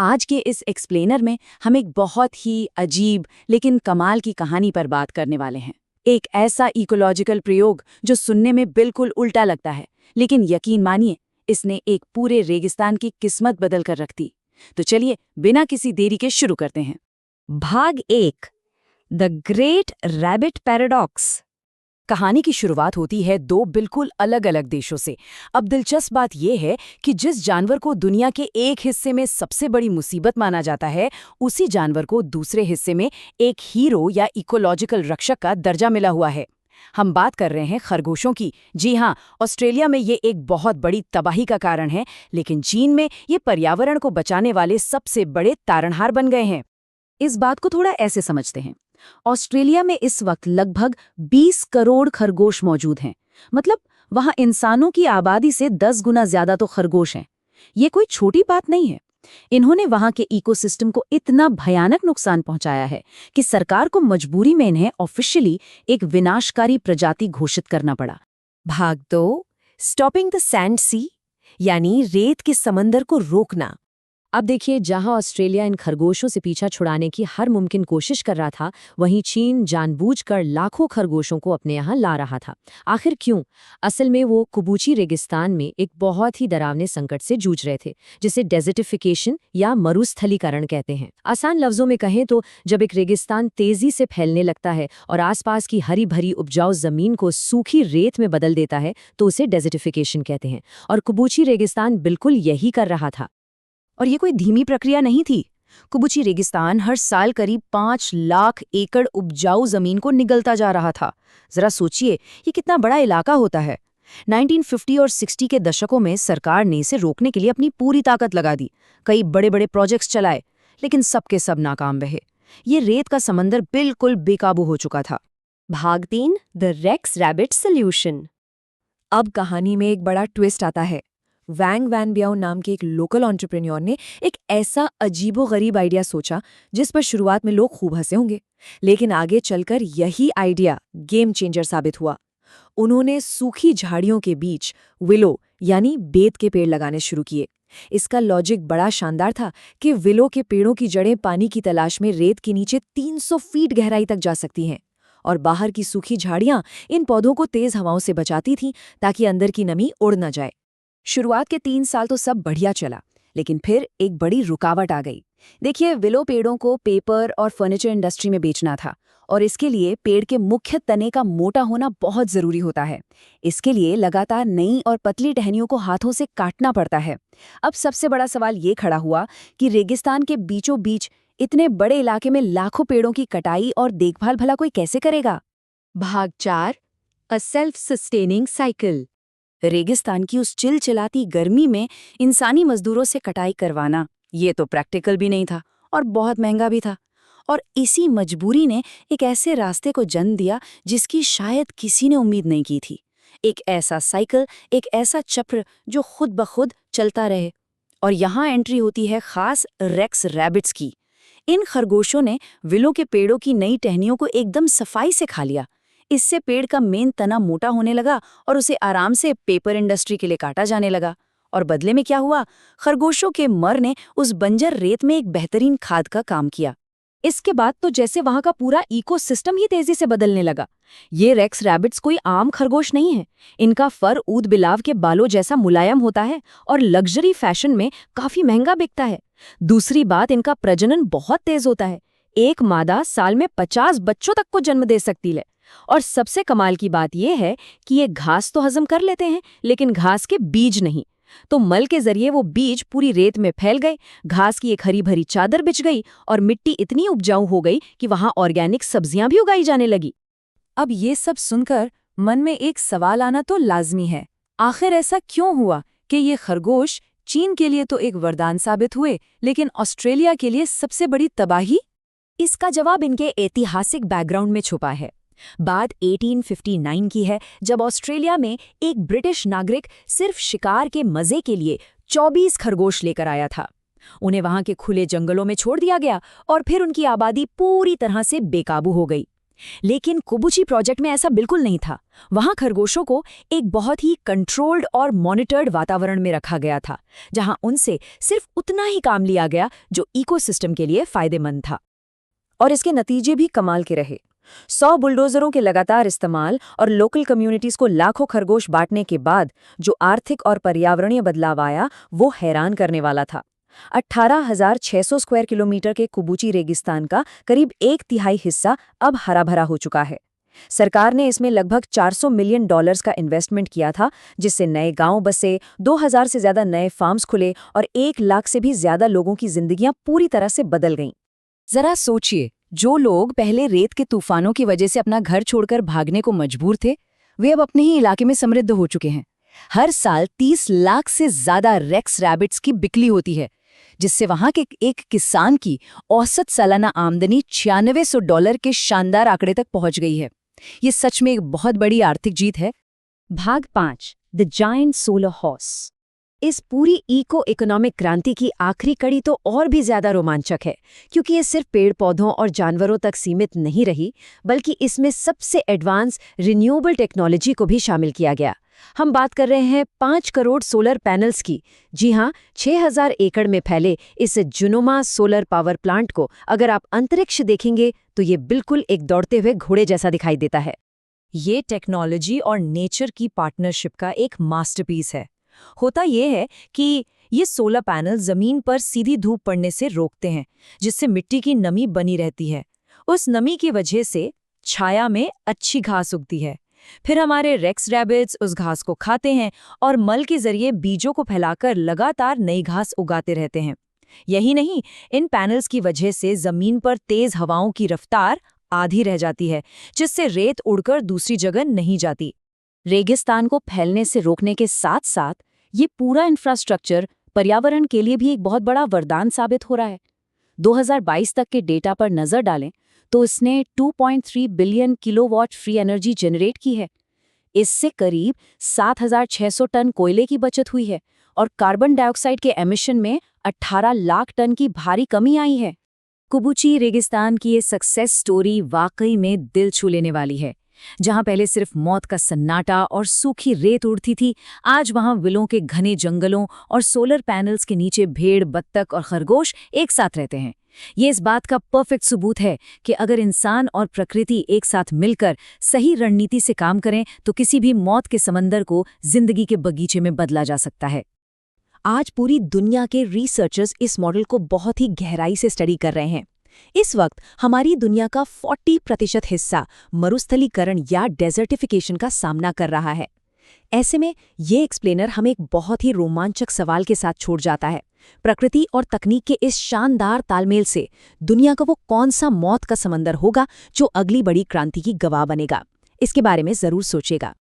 आज के इस एक्सप्लेनर में हम एक बहुत ही अजीब लेकिन कमाल की कहानी पर बात करने वाले हैं। एक ऐसा इकोलॉजिकल प्रयोग जो सुनने में बिल्कुल उल्टा लगता है, लेकिन यकीन मानिए इसने एक पूरे रेगिस्तान की किस्मत बदल कर रख दी। तो चलिए बिना किसी देरी के शुरू करते हैं। भाग 1 द ग्रेट रैबिट पैराडॉक्स। कहानी की शुरुआत होती है दो बिल्कुल अलग अलग देशों से। अब दिलचस्प बात यह है कि जिस जानवर को दुनिया के एक हिस्से में सबसे बड़ी मुसीबत माना जाता है, उसी जानवर को दूसरे हिस्से में एक हीरो या इकोलॉजिकल रक्षक का दर्जा मिला हुआ है। हम बात कर रहे हैं खरगोशों की। जी हाँ, ऑस्ट्रेलिया में ये एक बहुत बड़ी तबाही का कारण है, लेकिन चीन में ये पर्यावरण को बचाने वाले सबसे बड़े तारणहार बन गए हैं। इस बात को थोड़ा ऐसे समझते हैं। ऑस्ट्रेलिया में इस वक्त लगभग 20 करोड़ खरगोश मौजूद हैं। मतलब वहां इंसानों की आबादी से 10 गुना ज्यादा तो खरगोश हैं। ये कोई छोटी बात नहीं है। इन्होंने वहां के इकोसिस्टम को इतना भयानक नुकसान पहुंचाया है कि सरकार को मजबूरी में इन्हें ऑफिशियली एक विनाशकारी प्रजाति घोषित करना पड़ा। भाग 2 स्टॉपिंग द सैंड सी, यानी रेत के समंदर को रोकना। अब देखिए, जहां ऑस्ट्रेलिया इन खरगोशों से पीछा छुड़ाने की हर मुमकिन कोशिश कर रहा था, वहीं चीन जानबूझकर लाखों खरगोशों को अपने यहाँ ला रहा था। आखिर क्यों? असल में वो कुबूची रेगिस्तान में एक बहुत ही डरावने संकट से जूझ रहे थे, जिसे डेजर्टिफिकेशन या मरुस्थलीकरण कहते हैं। आसान लफ्जों में कहें तो जब एक रेगिस्तान तेजी से फैलने लगता है और आसपास की हरी भरी उपजाऊ जमीन को सूखी रेत में बदल देता है, तो उसे डेजर्टिफिकेशन कहते हैं। और कुबूची रेगिस्तान बिल्कुल यही कर रहा था। और ये कोई धीमी प्रक्रिया नहीं थी। कुबूची रेगिस्तान हर साल करीब 5 लाख एकड़ उपजाऊ जमीन को निगलता जा रहा था। जरा सोचिए, ये कितना बड़ा इलाका होता है। 1950 और 60 के दशकों में सरकार ने इसे रोकने के लिए अपनी पूरी ताकत लगा दी। कई बड़े बड़े प्रोजेक्ट्स चलाए, लेकिन सबके सब नाकाम रहे। ये रेत का समंदर बिल्कुल बेकाबू हो चुका था। भाग 3 द रेक्स रैबिट सॉल्यूशन। अब कहानी में एक बड़ा ट्विस्ट आता है। वैंग वैन ब्याओ नाम के एक लोकल एंटरप्रेन्योर ने एक ऐसा अजीबोगरीब आइडिया सोचा जिस पर शुरुआत में लोग खूब हंसे होंगे, लेकिन आगे चलकर यही आइडिया गेम चेंजर साबित हुआ। उन्होंने सूखी झाड़ियों के बीच विलो यानी बेत के पेड़ लगाने शुरू किए। इसका लॉजिक बड़ा शानदार था कि विलो के पेड़ों की जड़ें पानी की तलाश में रेत के नीचे 300 फीट गहराई तक जा सकती हैं, और बाहर की सूखी झाड़ियां इन पौधों को तेज हवाओं से बचाती थीं ताकि अंदर की नमी उड़ न जाए। शुरुआत के 3 साल तो सब बढ़िया चला, लेकिन फिर एक बड़ी रुकावट आ गई। देखिए, विलो पेड़ों को पेपर और फर्नीचर इंडस्ट्री में बेचना था, और इसके लिए पेड़ के मुख्य तने का मोटा होना बहुत जरूरी होता है। इसके लिए लगातार नई और पतली टहनियों को हाथों से काटना पड़ता है। अब सबसे बड़ा सवाल ये खड़ा हुआ कि रेगिस्तान के बीचों बीच इतने बड़े इलाके में लाखों पेड़ों की कटाई और देखभाल भला कोई कैसे करेगा? भाग 4 अ सेल्फ सस्टेनिंग साइकिल। रेगिस्तान की उस चिलचिलाती गर्मी में इंसानी मजदूरों से कटाई करवाना, ये तो प्रैक्टिकल भी नहीं था और बहुत महंगा भी था। और इसी मजबूरी ने एक ऐसे रास्ते को जन्म दिया जिसकी शायद किसी ने उम्मीद नहीं की थी। एक ऐसा साइकिल, एक ऐसा चक्र जो खुद ब खुद चलता रहे। और यहाँ एंट्री होती है खास रेक्स रैबिट्स की। इन खरगोशों ने विलो के पेड़ों की नई टहनियों को एकदम सफाई से खा लिया। इससे पेड़ का मेन तना मोटा होने लगा और उसे आराम से पेपर इंडस्ट्री के लिए काटा जाने लगा। और बदले में क्या हुआ? खरगोशों के मर ने उस बंजर रेत में एक बेहतरीन खाद का काम किया। इसके बाद तो जैसे वहां का पूरा इकोसिस्टम ही तेजी से बदलने लगा। ये रेक्स रैबिट्स कोई आम खरगोश नहीं है। इनका फर ऊद बिलाव के बालों जैसा मुलायम होता है और लग्जरी फैशन में काफी महंगा बिकता है। दूसरी बात, इनका प्रजनन बहुत तेज होता है। एक मादा साल में 50 बच्चों तक को जन्म दे सकती है। और सबसे कमाल की बात यह है कि ये घास तो हजम कर लेते हैं, लेकिन घास के बीज नहीं। तो मल के जरिए वो बीज पूरी रेत में फैल गए, घास की एक हरी भरी चादर बिछ गई और मिट्टी इतनी उपजाऊ हो गई कि वहां ऑर्गेनिक सब्जियां भी उगाई जाने लगी। अब ये सब सुनकर मन में एक सवाल आना तो लाजमी है। आखिर ऐसा क्यों हुआ कि ये खरगोश चीन के लिए तो एक वरदान साबित हुए, लेकिन ऑस्ट्रेलिया के लिए सबसे बड़ी तबाही? इसका जवाब इनके ऐतिहासिक बैकग्राउंड में छुपा है। बात 1859 की है, जब ऑस्ट्रेलिया में एक ब्रिटिश नागरिक सिर्फ शिकार के मजे के लिए 24 खरगोश लेकर आया था। उन्हें वहां के खुले जंगलों में छोड़ दिया गया और फिर उनकी आबादी पूरी तरह से बेकाबू हो गई। लेकिन कोबुची प्रोजेक्ट में ऐसा बिल्कुल नहीं था। वहां खरगोशों को एक बहुत ही कंट्रोल्ड और मॉनिटर्ड वातावरण में रखा गया था, जहां उनसे सिर्फ उतना ही काम लिया गया जो इकोसिस्टम के लिए फायदेमंद था। और इसके नतीजे भी कमाल के रहे। 100 बुलडोजरों के लगातार इस्तेमाल और लोकल कम्युनिटीज को लाखों खरगोश बांटने के बाद जो आर्थिक और पर्यावरणीय बदलाव आया वो हैरान करने वाला था। 18,600 स्क्वायर किलोमीटर के कुबूची रेगिस्तान का करीब 1/3 हिस्सा अब हरा भरा हो चुका है। सरकार ने इसमें लगभग $400 मिलियन का इन्वेस्टमेंट किया था, जिससे नए गांव बसे, 2000 से ज्यादा नए फार्म्स खुले और 1 लाख से भी ज्यादा लोगों की जिंदगियां पूरी तरह से बदल गईं। जरा सोचिए, जो लोग पहले रेत के तूफानों की वजह से अपना घर छोड़कर भागने को मजबूर थे, वे अब अपने ही इलाके में समृद्ध हो चुके हैं। हर साल 30 लाख से ज्यादा रेक्स रैबिट्स की बिक्री होती है, जिससे वहां के एक किसान की औसत सालाना आमदनी $9600 के शानदार आंकड़े तक पहुंच गई है। ये सच में एक बहुत बड़ी आर्थिक जीत है। भाग 5, द जायंट सोलर हॉर्स। इस पूरी इको इकोनॉमिक क्रांति की आखिरी कड़ी तो और भी ज्यादा रोमांचक है, क्योंकि ये सिर्फ पेड़ पौधों और जानवरों तक सीमित नहीं रही, बल्कि इसमें सबसे एडवांस रिन्यूएबल टेक्नोलॉजी को भी शामिल किया गया। हम बात कर रहे हैं 5 करोड़ सोलर पैनल्स की। जी हाँ, 6000 एकड़ में फैले इस जुनोमा सोलर पावर प्लांट को अगर आप अंतरिक्ष देखेंगे तो ये बिल्कुल एक दौड़ते हुए घोड़े जैसा दिखाई देता है। ये टेक्नोलॉजी और नेचर की पार्टनरशिप का एक मास्टरपीस है। होता ये है कि ये सोलर पैनल जमीन पर सीधी धूप पड़ने से रोकते हैं, जिससे मिट्टी की नमी बनी रहती है। उस नमी की वजह से छाया में अच्छी घास उगती है। फिर हमारे रेक्स रैबिट्स उस घास को खाते हैं और मल के जरिए बीजों को फैलाकर लगातार नई घास उगाते रहते हैं। यही नहीं, इन पैनल्स की वजह से जमीन पर तेज हवाओं की रफ्तार आधी रह जाती है, जिससे रेत उड़कर दूसरी जगह नहीं जाती। रेगिस्तान को फैलने से रोकने के साथ साथ ये पूरा इंफ्रास्ट्रक्चर पर्यावरण के लिए भी एक बहुत बड़ा वरदान साबित हो रहा है। 2022 तक के डेटा पर नजर डालें तो इसने 2.3 billion kilowatt free energy generate की है। इससे करीब 7600 टन कोयले की बचत हुई है और कार्बन डाइऑक्साइड के एमिशन में 18 लाख टन की भारी कमी आई है। कुबूची रेगिस्तान की ये सक्सेस स्टोरी वाकई में दिल छू लेने वाली है। जहां पहले सिर्फ मौत का सन्नाटा और सूखी रेत उड़ती थी, आज वहां विलों के घने जंगलों और सोलर पैनल्स के नीचे भेड़, बत्तख और खरगोश एक साथ रहते हैं। ये इस बात का परफेक्ट सबूत है कि अगर इंसान और प्रकृति एक साथ मिलकर सही रणनीति से काम करें तो किसी भी मौत के समंदर को जिंदगी के बगीचे में बदला जा सकता है। आज पूरी दुनिया के रिसर्चर्स इस मॉडल को बहुत ही गहराई से स्टडी कर रहे हैं। इस वक्त हमारी दुनिया का 40% हिस्सा मरुस्थलीकरण या डेजर्टिफिकेशन का सामना कर रहा है। ऐसे में ये एक्सप्लेनर हमें एक बहुत ही रोमांचक सवाल के साथ छोड़ जाता है। प्रकृति और तकनीक के इस शानदार तालमेल से दुनिया का वो कौन सा मौत का समंदर होगा जो अगली बड़ी क्रांति की गवाह बनेगा? इसके बारे में जरूर सोचेगा।